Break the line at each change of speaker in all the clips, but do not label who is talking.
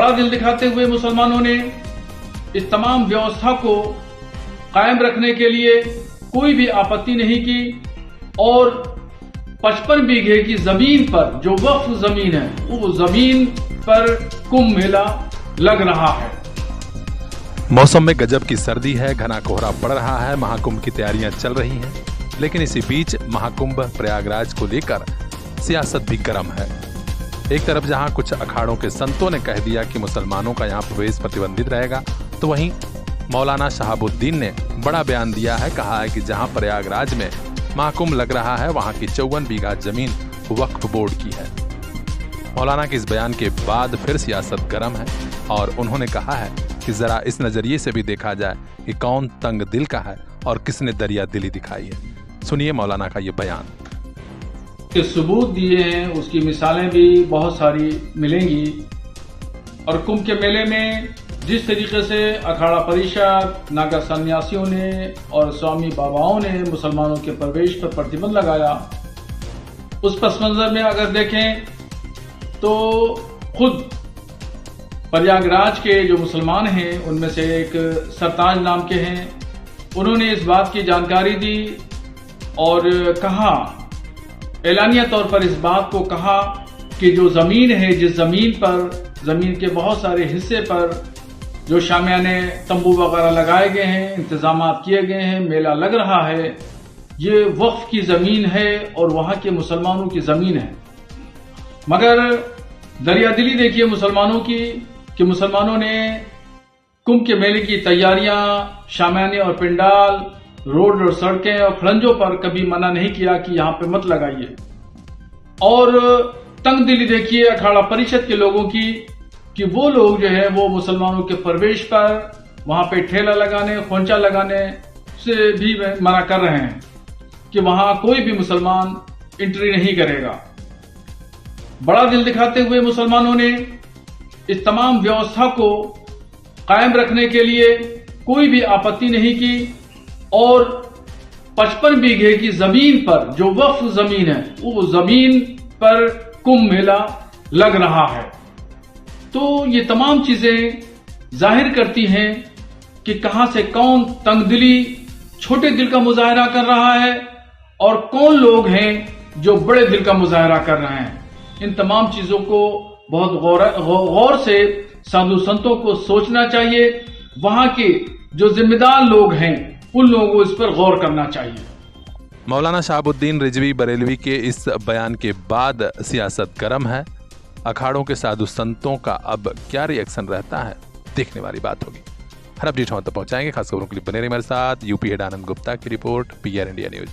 बड़ा दिल दिखाते हुए मुसलमानों ने इस तमाम व्यवस्था को कायम रखने के लिए कोई भी आपत्ति नहीं की और 55 बीघे की जमीन पर जो वक्फ जमीन है वो जमीन पर कुंभ मेला लग रहा है।
मौसम में गजब की सर्दी है, घना कोहरा पड़ रहा है, महाकुंभ की तैयारियां चल रही हैं। लेकिन इसी बीच महाकुंभ प्रयागराज को लेकर सियासत भी गर्म है। एक तरफ जहां कुछ अखाड़ों के संतों ने कह दिया कि मुसलमानों का यहां प्रवेश प्रतिबंधित रहेगा, तो वहीं मौलाना शहाबुद्दीन ने बड़ा बयान दिया है। कहा है कि जहां प्रयागराज में महाकुंभ लग रहा है वहां की 54 बीघा जमीन वक्फ बोर्ड की है। मौलाना के इस बयान के बाद फिर सियासत गर्म है और उन्होंने कहा है कि जरा इस नजरिए से भी देखा जाए कि कौन तंग दिल का है और किसने दरिया दिली दिखाई है। सुनिए मौलाना का ये बयान।
के सबूत दिए हैं, उसकी मिसालें भी बहुत सारी मिलेंगी। और कुंभ के मेले में जिस तरीके से अखाड़ा परिषद, नागा सन्यासियों ने और स्वामी बाबाओं ने मुसलमानों के प्रवेश पर प्रतिबंध लगाया, उस पस मंजर में अगर देखें तो खुद प्रयागराज के जो मुसलमान हैं उनमें से एक सरताज नाम के हैं, उन्होंने इस बात की जानकारी दी और कहा, एलानिया तौर पर इस बात को कहा कि जो जमीन है, जिस जमीन पर, जमीन के बहुत सारे हिस्से पर जो शामियाने तंबू वगैरह लगाए गए हैं, इंतजाम किए गए हैं, मेला लग रहा है, ये वक्फ की जमीन है और वहां के मुसलमानों की जमीन है। मगर दरिया दिली देखिए मुसलमानों की कि मुसलमानों ने कुंभ के मेले की तैयारियां, शामियाने और पिंडाल, रोड और सड़कें और खड़ंजों पर कभी मना नहीं किया कि यहां पे मत लगाइए। और तंग दिली देखिए अखाड़ा परिषद के लोगों की कि वो लोग जो है वो मुसलमानों के प्रवेश पर वहां पे ठेला लगाने, खोंचा लगाने से भी मना कर रहे हैं कि वहां कोई भी मुसलमान एंट्री नहीं करेगा। बड़ा दिल दिखाते हुए मुसलमानों ने इस तमाम व्यवस्था को कायम रखने के लिए कोई भी आपत्ति नहीं की और 55 बीघे की जमीन पर जो वक्फ जमीन है वो जमीन पर कुंभ मेला लग रहा है। तो ये तमाम चीजें जाहिर करती हैं कि कहां से कौन तंगदिली, छोटे दिल का मुजाहरा कर रहा है और कौन लोग हैं जो बड़े दिल का मुजाहरा कर रहे हैं। इन तमाम चीजों को बहुत गौर से साधु संतों को सोचना चाहिए। वहां के जो जिम्मेदार लोग हैं उन लोगों को इस पर गौर करना चाहिए।
मौलाना शहाबुद्दीन रिजवी बरेलवी के इस बयान के बाद सियासत गर्म है। अखाड़ों के साधु संतों का अब क्या रिएक्शन रहता है, देखने वाली बात होगी। हर अपडेट हम तक पहुंचाएंगे। खास खबरों के लिए बने रहिए हमारे साथ। यूपी हेड आनंद गुप्ता की रिपोर्ट, PR इंडिया न्यूज।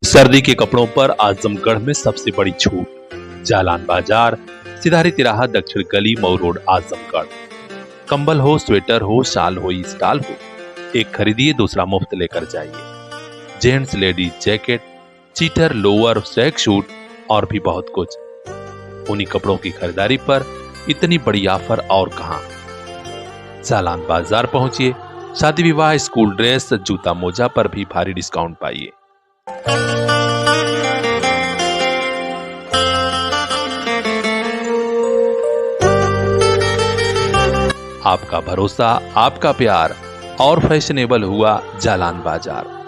सर्दी के कपड़ों पर आजमगढ़ में सबसे बड़ी छूट। जालान बाजार, सिधारी तिराहा, दक्षिण गली, मऊ रोड, आजमगढ़। कंबल हो, स्वेटर हो, शाल हो, स्टाल हो, एक खरीदिए दूसरा मुफ्त लेकर जाइए। जेंट्स लेडीज जैकेट, चीटर, लोअर, स्ट्रैक शूट और भी बहुत कुछ। उन्हीं कपड़ों की खरीदारी पर इतनी बड़ी ऑफर और कहां। जालान बाजार पहुंचिए। शादी विवाह, स्कूल ड्रेस, जूता मोजा पर भी भारी डिस्काउंट पाइए। आपका भरोसा, आपका प्यार और फैशनेबल हुआ जालान बाजार।